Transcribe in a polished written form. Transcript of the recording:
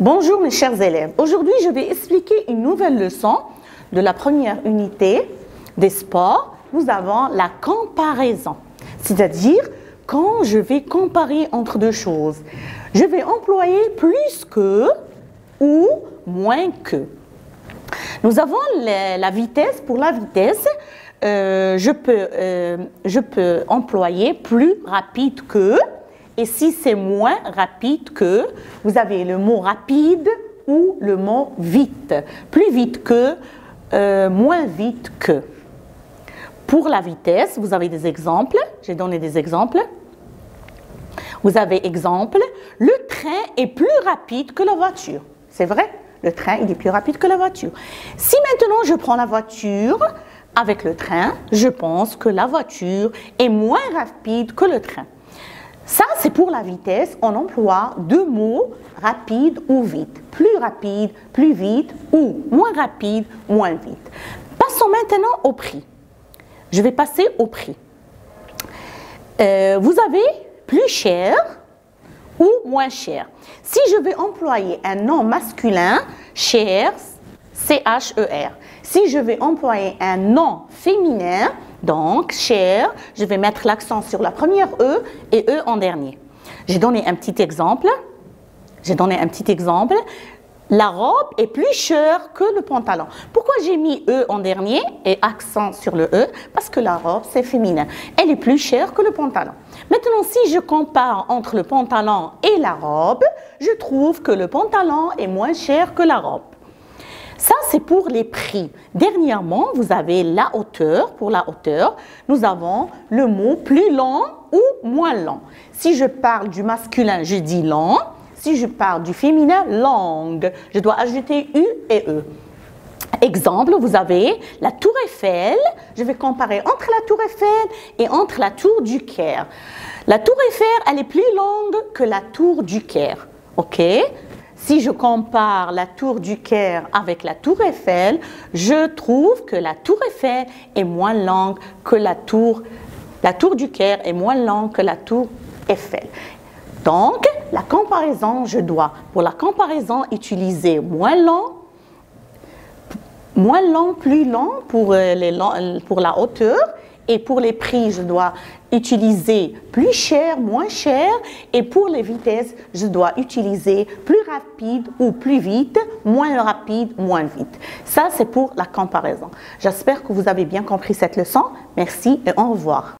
Bonjour mes chers élèves, aujourd'hui je vais expliquer une nouvelle leçon de la première unité des sports. Nous avons la comparaison, c'est-à-dire quand je vais comparer entre deux choses. Je vais employer plus que ou moins que. Nous avons la vitesse. Pour la vitesse, je peux employer plus rapide que. Et si c'est moins rapide que, vous avez le mot rapide ou le mot vite. Plus vite que, moins vite que. Pour la vitesse, vous avez des exemples. J'ai donné des exemples. Vous avez exemple, le train est plus rapide que la voiture. C'est vrai, le train il est plus rapide que la voiture. Si maintenant je prends la voiture avec le train, je pense que la voiture est moins rapide que le train. Ça, c'est pour la vitesse. On emploie deux mots, rapide ou vite. Plus rapide, plus vite ou moins rapide, moins vite. Passons maintenant au prix. Je vais passer au prix. Vous avez plus cher ou moins cher. Si je vais employer un nom masculin, cher, C-H-E-R. Si je vais employer un nom féminin, donc cher, je vais mettre l'accent sur la première E et E en dernier. J'ai donné un petit exemple. La robe est plus chère que le pantalon. Pourquoi j'ai mis E en dernier et accent sur le E? Parce que la robe, c'est féminin. Elle est plus chère que le pantalon. Maintenant, si je compare entre le pantalon et la robe, je trouve que le pantalon est moins cher que la robe. Ça, c'est pour les prix. Dernièrement, vous avez la hauteur. Pour la hauteur, nous avons le mot plus long ou moins long. Si je parle du masculin, je dis long. Si je parle du féminin, longue. Je dois ajouter U et E. Exemple, vous avez la tour Eiffel. Je vais comparer entre la tour Eiffel et entre la tour du Caire. La tour Eiffel, elle est plus longue que la tour du Caire. OK? Si je compare la tour du Caire avec la tour Eiffel, je trouve que la tour Eiffel est moins longue que la tour du Caire est moins longue que la tour Eiffel. Donc, la comparaison, je dois, pour la comparaison, utiliser moins long, plus long pour la hauteur. Et pour les prix, je dois utiliser plus cher, moins cher. Et pour les vitesses, je dois utiliser plus rapide ou plus vite, moins rapide, moins vite. Ça, c'est pour la comparaison. J'espère que vous avez bien compris cette leçon. Merci et au revoir.